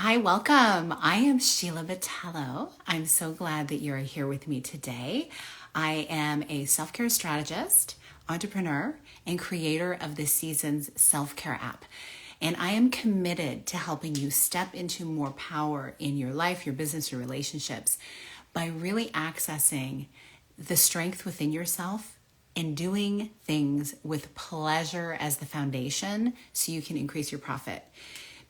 Hi, welcome. I am Sheila Battello. I'm so glad that you're here with me today. I am a self-care strategist, entrepreneur, and creator of this season's self-care app. And I am committed to helping you step into more power in your life, your business, your relationships by really accessing the strength within yourself and doing things with pleasure as the foundation so you can increase your profit.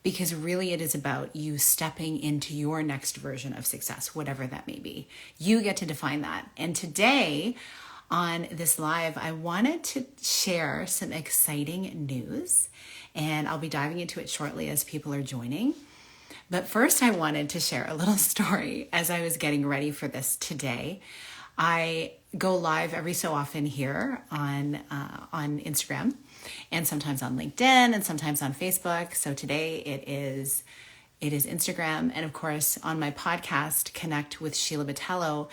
Because really it is about you stepping into your next version of success, whatever that may be. You get to define that. And today on this live, I wanted to share some exciting news, and I'll be diving into it shortly as people are joining. But first I wanted to share a little story as I was getting ready for this today. I go live every so often here on Instagram, and sometimes on LinkedIn, and sometimes on Facebook. So today it is Instagram, and of course on my podcast, Connect with Sheila Battello,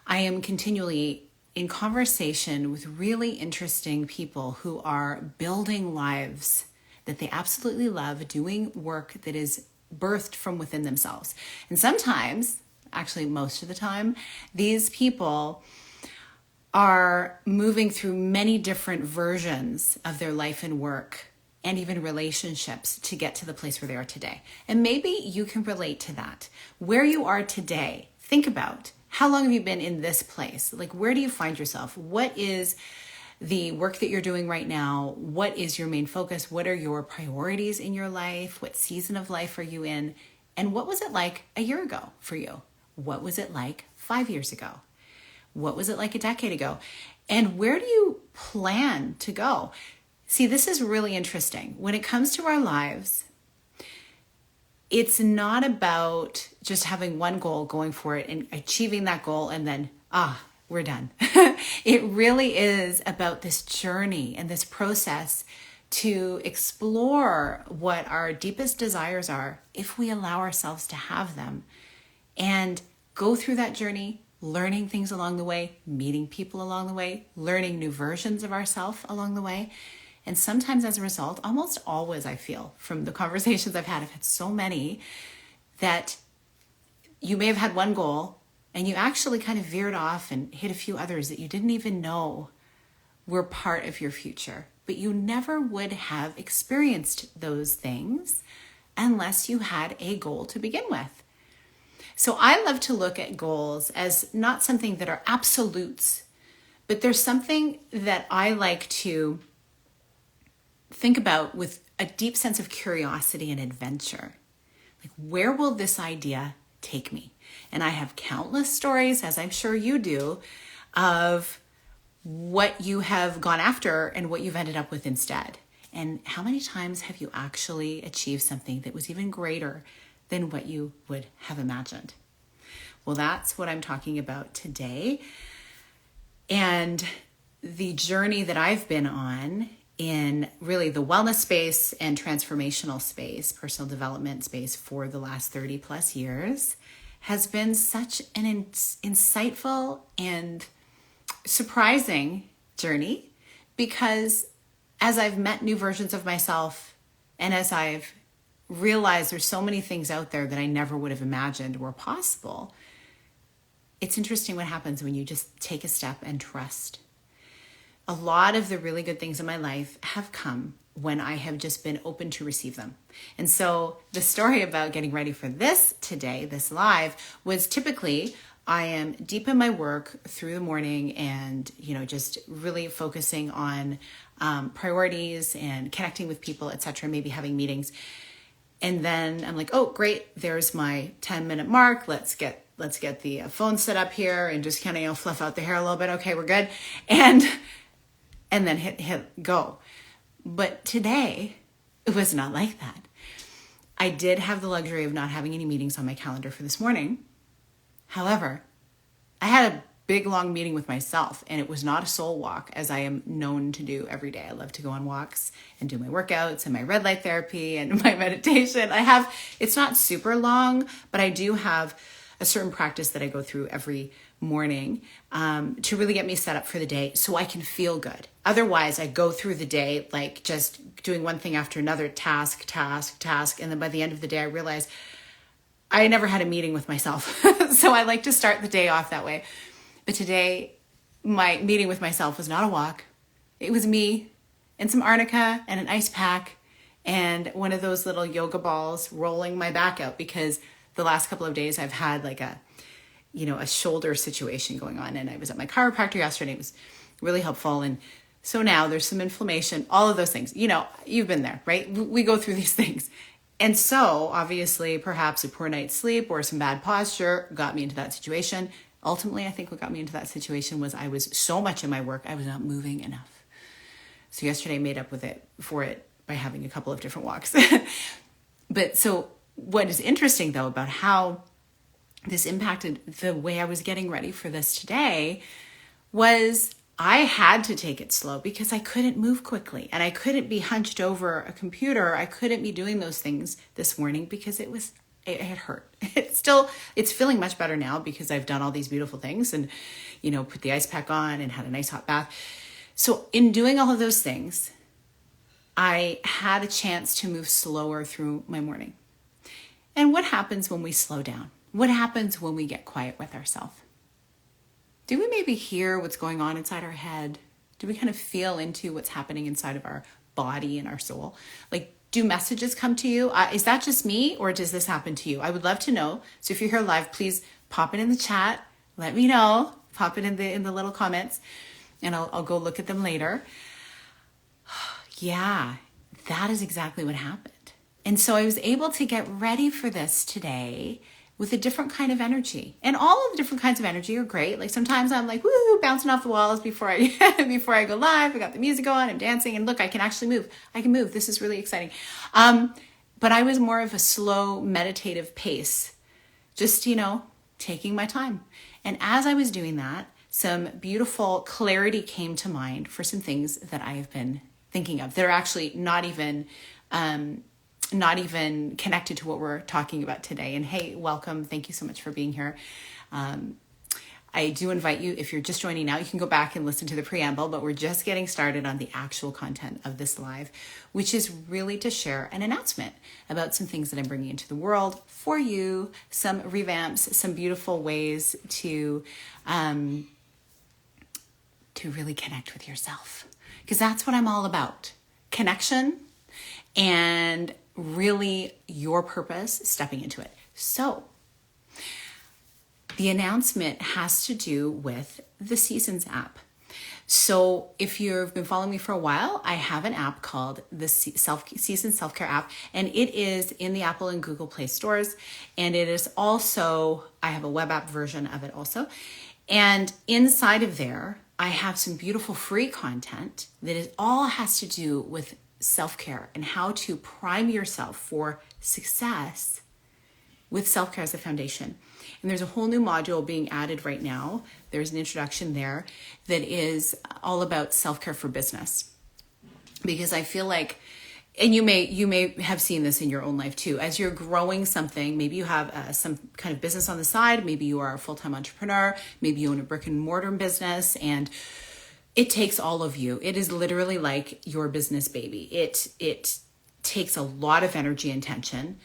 I am continually in conversation with really interesting people who are building lives that they absolutely love, doing work that is birthed from within themselves. And sometimes, actually most of the time, these people are moving through many different versions of their life and work and even relationships to get to the place where they are today. And maybe you can relate to that. Where you are today, think about how long have you been in this place? Like, where do you find yourself? What is the work that you're doing right now? What is your main focus? What are your priorities in your life? What season of life are you in? And what was it like a year ago for you? What was it like 5 years ago? What was it like a decade ago? And where do you plan to go? See, this is really interesting. When it comes to our lives, it's not about just having one goal, going for it and achieving that goal and then, we're done. It really is about this journey and this process to explore what our deepest desires are if we allow ourselves to have them, and go through that journey, learning things along the way, meeting people along the way, learning new versions of ourselves along the way. And sometimes as a result, almost always I feel from the conversations I've had so many, that you may have had one goal and you actually kind of veered off and hit a few others that you didn't even know were part of your future. But you never would have experienced those things unless you had a goal to begin with. So I love to look at goals as not something that are absolutes, but there's something that I like to think about with a deep sense of curiosity and adventure. Like, where will this idea take me? And I have countless stories, as I'm sure you do, of what you have gone after and what you've ended up with instead. And how many times have you actually achieved something that was even greater than what you would have imagined? Well, that's what I'm talking about today. And the journey that I've been on in really the wellness space and transformational space, personal development space for the last 30 plus years has been such an insightful and surprising journey, because as I've met new versions of myself and as I've realized there's so many things out there that I never would have imagined were possible, it's interesting what happens when you just take a step and trust. A lot of the really good things in my life have come when I have just been open to receive them. And so the story about getting ready for this today, this live, was typically I am deep in my work through the morning and, just really focusing on priorities and connecting with people, etc., maybe having meetings. And then I'm like, oh, great, there's my 10-minute mark. Let's get the phone set up here and just kind of, fluff out the hair a little bit. Okay, we're good. And then hit go. But today, it was not like that. I did have the luxury of not having any meetings on my calendar for this morning. However, I had a big, long meeting with myself, and it was not a soul walk, as I am known to do every day. I love to go on walks and do my workouts and my red light therapy and my meditation. It's not super long, but I do have a certain practice that I go through every morning to really get me set up for the day so I can feel good. Otherwise, I go through the day like just doing one thing after another, task. And then by the end of the day, I realize I never had a meeting with myself. So I like to start the day off that way. But today, my meeting with myself was not a walk. It was me and some arnica and an ice pack and one of those little yoga balls rolling my back out, because the last couple of days I've had like a shoulder situation going on, and I was at my chiropractor yesterday. It was really helpful. And so now there's some inflammation, all of those things. You've been there, right? We go through these things. And so obviously perhaps a poor night's sleep or some bad posture got me into that situation. Ultimately, I think what got me into that situation was I was so much in my work, I was not moving enough. So yesterday I made up for it by having a couple of different walks. But so what is interesting though about how this impacted the way I was getting ready for this today was I had to take it slow because I couldn't move quickly and I couldn't be hunched over a computer. I couldn't be doing those things this morning because it had hurt. It's feeling much better now because I've done all these beautiful things and, put the ice pack on and had a nice hot bath. So in doing all of those things, I had a chance to move slower through my morning. And what happens when we slow down? What happens when we get quiet with ourselves? Do we maybe hear what's going on inside our head? Do we kind of feel into what's happening inside of our body and our soul? Like, do messages come to you? Is that just me, or does this happen to you? I would love to know. So if you're here live, please pop it in the chat. Let me know. Pop it in the little comments, and I'll go look at them later. Yeah, that is exactly what happened. And so I was able to get ready for this today with a different kind of energy. And all of the different kinds of energy are great. Like sometimes I'm like, woo, bouncing off the walls before I go live. I got the music on, I'm dancing, and look, I can actually move. I can move. This is really exciting. But I was more of a slow meditative pace, just, taking my time. And as I was doing that, some beautiful clarity came to mind for some things that I have been thinking of that are actually not even connected to what we're talking about today. And hey, welcome. Thank you so much for being here. I do invite you, if you're just joining now, you can go back and listen to the preamble, but we're just getting started on the actual content of this live, which is really to share an announcement about some things that I'm bringing into the world for you, some revamps, some beautiful ways to really connect with yourself. Because that's what I'm all about. Connection and really your purpose, stepping into it. So the announcement has to do with the Seasons app. So if you've been following me for a while, I have an app called the Seasons Self-Care app, and it is in the Apple and Google Play stores. And it is also, I have a web app version of it also. And inside of there, I have some beautiful free content that all has to do with self-care and how to prime yourself for success with self-care as a foundation. And there's a whole new module being added right now. There's an introduction there that is all about self-care for business. Because I feel like, and you may have seen this in your own life too, as you're growing something, maybe you have some kind of business on the side, maybe you are a full-time entrepreneur, maybe you own a brick and mortar business, and it takes all of you. It is literally like your business baby. It takes a lot of energy and tension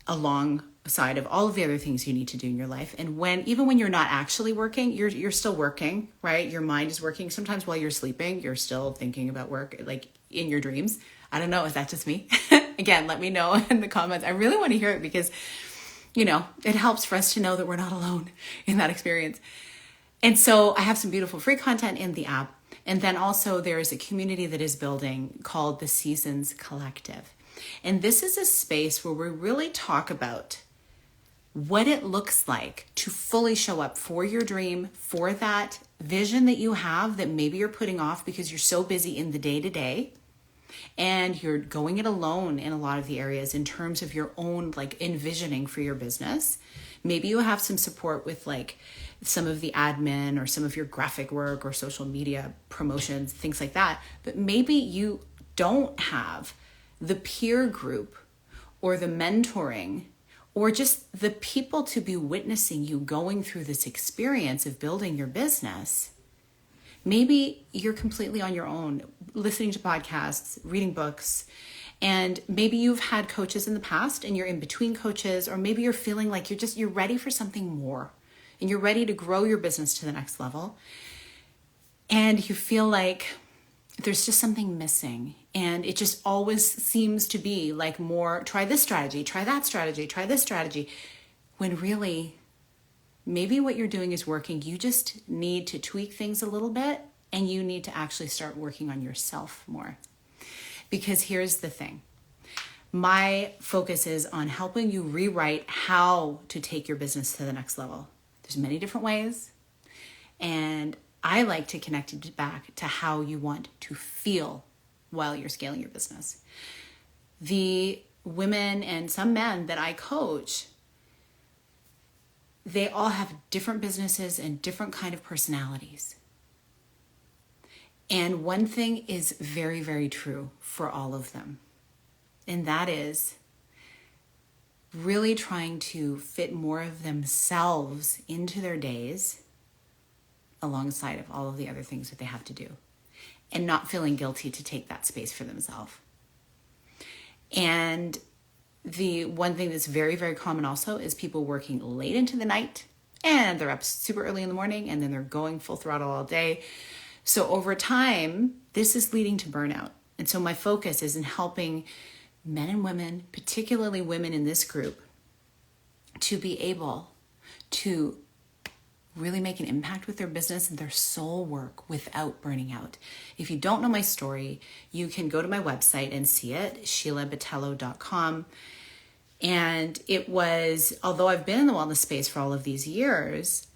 alongside of all of the other things you need to do in your life. And even when you're not actually working, you're still working, right? Your mind is working. Sometimes while you're sleeping, you're still thinking about work, like in your dreams. I don't know. Is that just me? Again, let me know in the comments. I really want to hear it because, it helps for us to know that we're not alone in that experience. And so I have some beautiful free content in the app. And then also there is a community that is building called the Seasons Collective. And this is a space where we really talk about what it looks like to fully show up for your dream, for that vision that you have that maybe you're putting off because you're so busy in the day-to-day. And you're going it alone in a lot of the areas in terms of your own envisioning for your business. Maybe you have some support with some of the admin or some of your graphic work or social media promotions, things like that. But maybe you don't have the peer group or the mentoring or just the people to be witnessing you going through this experience of building your business. Maybe you're completely on your own, listening to podcasts, reading books, And maybe you've had coaches in the past and you're in between coaches, or maybe you're feeling like you're ready for something more and you're ready to grow your business to the next level. And you feel like there's just something missing. And it just always seems to be like more, try this strategy, try that strategy, try this strategy. When really, maybe what you're doing is working. You just need to tweak things a little bit, and you need to actually start working on yourself more. Because here's the thing. My focus is on helping you rewrite how to take your business to the next level. There's many different ways. And I like to connect it back to how you want to feel while you're scaling your business. The women and some men that I coach, they all have different businesses and different kind of personalities. And one thing is very, very true for all of them. And that is really trying to fit more of themselves into their days alongside of all of the other things that they have to do, and not feeling guilty to take that space for themselves. And the one thing that's very, very common also is people working late into the night, and they're up super early in the morning, and then they're going full throttle all day. So over time, this is leading to burnout. And so my focus is in helping men and women, particularly women in this group, to be able to really make an impact with their business and their soul work without burning out. If you don't know my story, you can go to my website and see it, sheilabatello.com. And it was, although I've been in the wellness space for all of these years,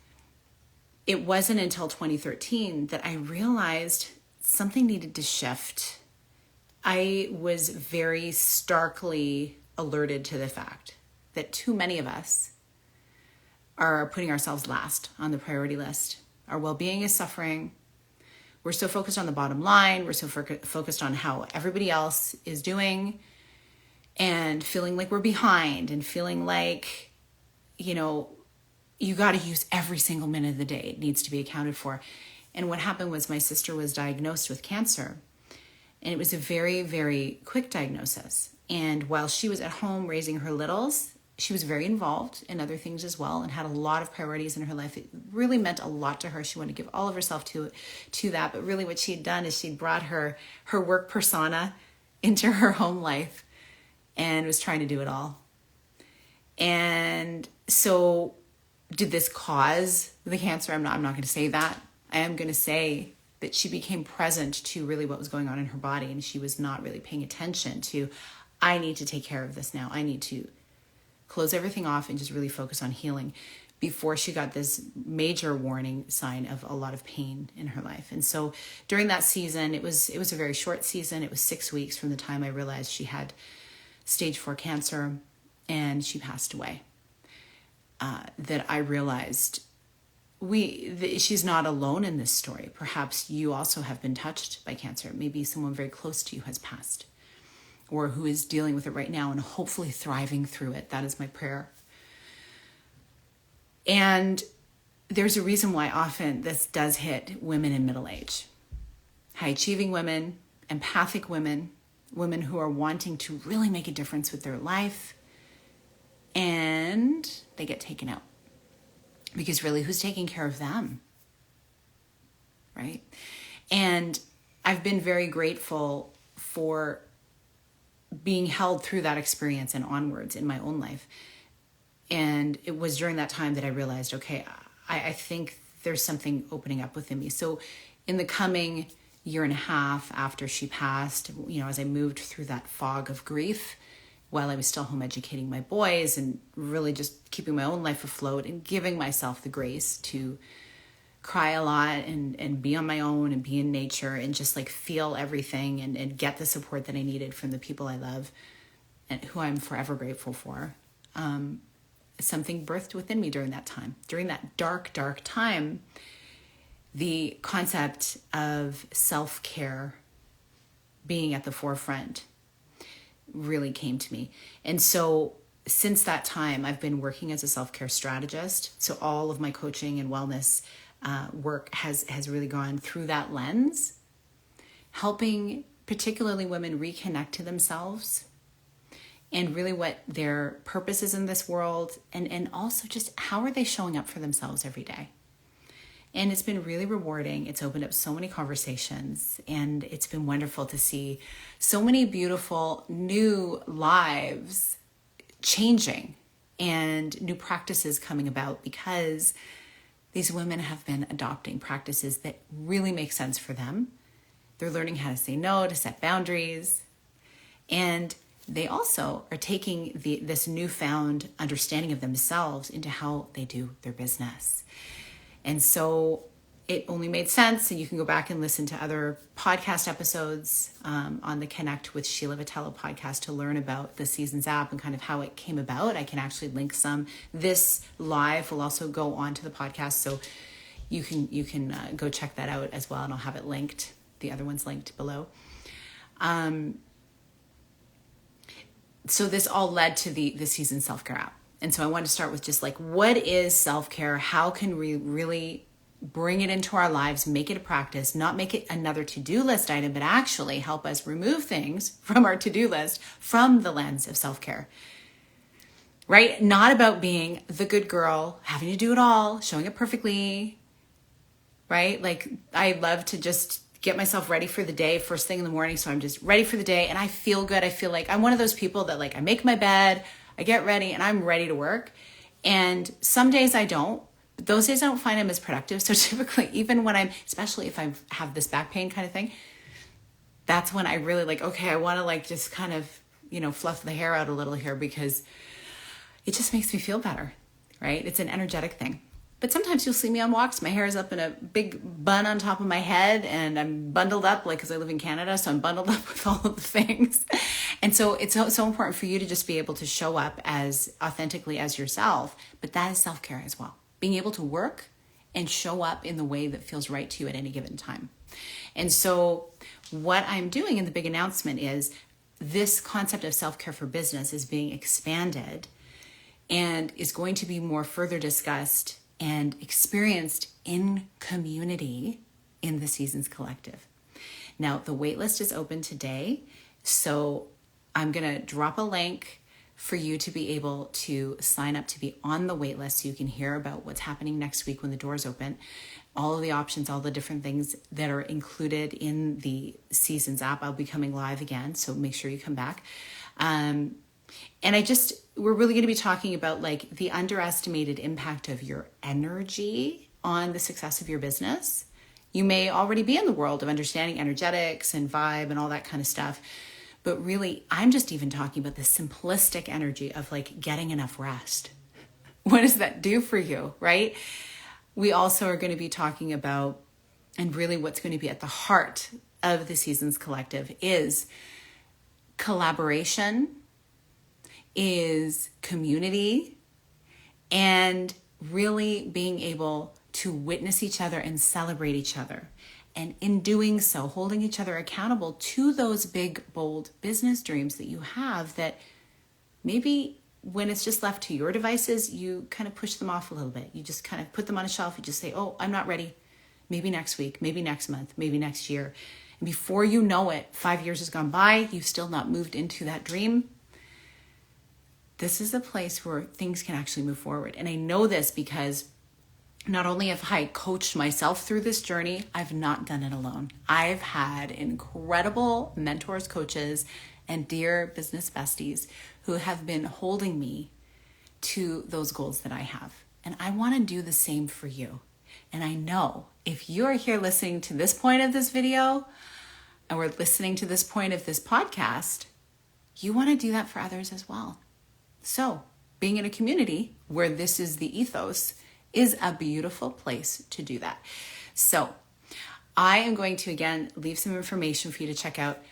it wasn't until 2013 that I realized something needed to shift. I was very starkly alerted to the fact that too many of us are putting ourselves last on the priority list. Our well-being is suffering. We're so focused on the bottom line. We're so focused on how everybody else is doing, and feeling like we're behind, and feeling like, you got to use every single minute of the day. It needs to be accounted for. And what happened was my sister was diagnosed with cancer, and it was a very, very quick diagnosis. And while she was at home raising her littles, she was very involved in other things as well, and had a lot of priorities in her life. It really meant a lot to her. She wanted to give all of herself to that. But really what she'd done is she'd brought her work persona into her home life and was trying to do it all. And so did this cause the cancer? I'm not going to say that. I am going to say that she became present to really what was going on in her body, and she was not really paying attention to, I need to take care of this now. I need to close everything off and just really focus on healing, before she got this major warning sign of a lot of pain in her life. And so during that season, it was a very short season. It was 6 weeks from the time I realized she had stage 4 cancer and she passed away, that I realized she's not alone in this story. Perhaps you also have been touched by cancer. Maybe someone very close to you has passed, or who is dealing with it right now and hopefully thriving through it. That is my prayer. And there's a reason why often this does hit women in middle age. High achieving women, empathic women, women who are wanting to really make a difference with their life, and they get taken out. Because really, who's taking care of them? Right? And I've been very grateful for being held through that experience and onwards in my own life. And it was during that time that I realized, okay, I think there's something opening up within me. So in the coming year and a half after she passed, as I moved through that fog of grief, while I was still home educating my boys and really just keeping my own life afloat and giving myself the grace to cry a lot and be on my own and be in nature and just like feel everything and get the support that I needed from the people I love and who I'm forever grateful for. Something birthed within me during that time. During that dark, dark time, the concept of self-care being at the forefront really came to me. And so since that time, I've been working as a self-care strategist. So all of my coaching and wellness work has really gone through that lens, helping particularly women, reconnect to themselves and really what their purpose is in this world, and also just how are they showing up for themselves every day. And it's been really rewarding. It's opened up so many conversations, and it's been wonderful to see so many beautiful new lives changing and new practices coming about because these women have been adopting practices that really make sense for them. They're learning how to say no, to set boundaries, and they also are taking this newfound understanding of themselves into how they do their business. And so it only made sense. And you can go back and listen to other podcast episodes on the Connect with Sheila Vitello podcast to learn about the Seasons app and kind of how it came about. I can actually link some. This live will also go on to the podcast, so you can go check that out as well, and I'll have it linked. The other one's linked below. So this all led to the Seasons self-care app. And so I want to start with just like, what is self-care? How can we really bring it into our lives, make it a practice, not make it another to-do list item, but actually help us remove things from our to-do list from the lens of self-care, right? Not about being the good girl, having to do it all, showing up perfectly, right? Like I love to just get myself ready for the day first thing in the morning. So I'm just ready for the day and I feel good. I feel like I'm one of those people that like, I make my bed, I get ready and I'm ready to work. And some days I don't, but those days I don't find I'm as productive. So typically, even when especially if I have this back pain kind of thing, that's when I really like, okay, I want to like just kind of, fluff the hair out a little here because it just makes me feel better, right? It's an energetic thing. But sometimes you'll see me on walks. My hair is up in a big bun on top of my head and I'm bundled up, like, because I live in Canada. So I'm bundled up with all of the things. And so it's so important for you to just be able to show up as authentically as yourself. But that is self-care as well. Being able to work and show up in the way that feels right to you at any given time. And so what I'm doing in the big announcement is this concept of self-care for business is being expanded and is going to be more further discussed and experienced in community in the Seasons Collective. Now, the waitlist is open today, so I'm going to drop a link for you to be able to sign up to be on the waitlist so you can hear about what's happening next week when the doors open, all of the options, all the different things that are included in the Seasons app. I'll be coming live again, so make sure you come back. And we're really going to be talking about like the underestimated impact of your energy on the success of your business. You may already be in the world of understanding energetics and vibe and all that kind of stuff. But really, I'm just even talking about the simplistic energy of like getting enough rest. What does that do for you, right? We also are going to be talking about, and really what's going to be at the heart of the Seasons Collective is collaboration, is community, and really being able to witness each other and celebrate each other. And in doing so, holding each other accountable to those big, bold business dreams that you have that maybe when it's just left to your devices, you kind of push them off a little bit. You just kind of put them on a shelf. You just say, oh, I'm not ready. Maybe next week, maybe next month, maybe next year. And before you know it, 5 years has gone by. You've still not moved into that dream. This is a place where things can actually move forward. And I know this because not only have I coached myself through this journey, I've not done it alone. I've had incredible mentors, coaches, and dear business besties who have been holding me to those goals that I have. And I want to do the same for you. And I know if you are here listening to this point of this video, and we're listening to this point of this podcast, you want to do that for others as well. So being in a community where this is the ethos is a beautiful place to do that. So I am going to, again, leave some information for you to check out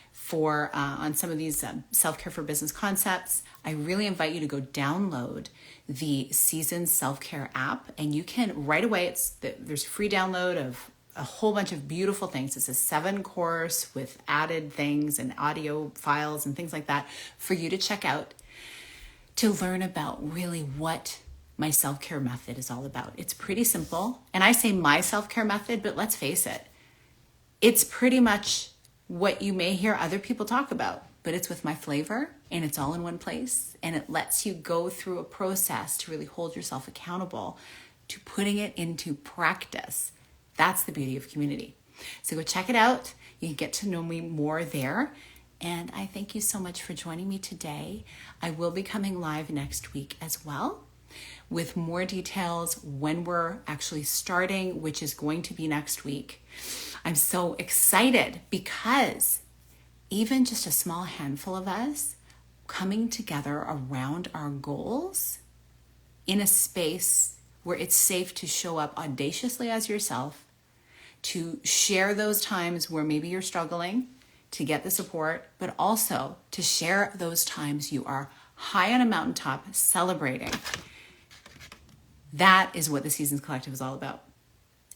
on some of these self-care for business concepts. I really invite you to go download the Seasons Self-Care app, and you can right away, there's a free download of a whole bunch of beautiful things. It's a 7-course with added things and audio files and things like that for you to check out to learn about really what my self-care method is all about. It's pretty simple. And I say my self-care method, but let's face it, it's pretty much what you may hear other people talk about, but it's with my flavor and it's all in one place. And it lets you go through a process to really hold yourself accountable to putting it into practice. That's the beauty of community. So go check it out. You can get to know me more there. And I thank you so much for joining me today. I will be coming live next week as well with more details when we're actually starting, which is going to be next week. I'm so excited because even just a small handful of us coming together around our goals in a space where it's safe to show up audaciously as yourself, to share those times where maybe you're struggling to get the support, but also to share those times you are high on a mountaintop celebrating. That is what the Seasons Collective is all about.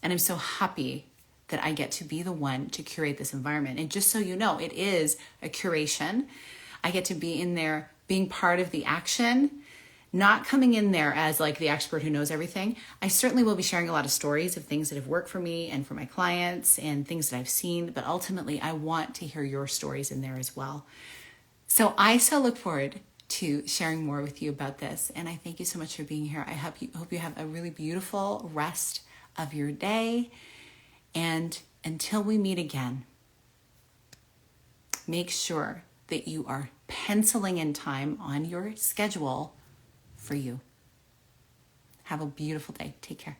And I'm so happy that I get to be the one to curate this environment. And just so you know, it is a curation. I get to be in there being part of the action, not coming in there as like the expert who knows everything. I certainly will be sharing a lot of stories of things that have worked for me and for my clients and things that I've seen, but ultimately I want to hear your stories in there as well. So I so look forward to sharing more with you about this. And I thank you so much for being here. I hope you have a really beautiful rest of your day. And until we meet again, make sure that you are penciling in time on your schedule for you. Have a beautiful day. Take care.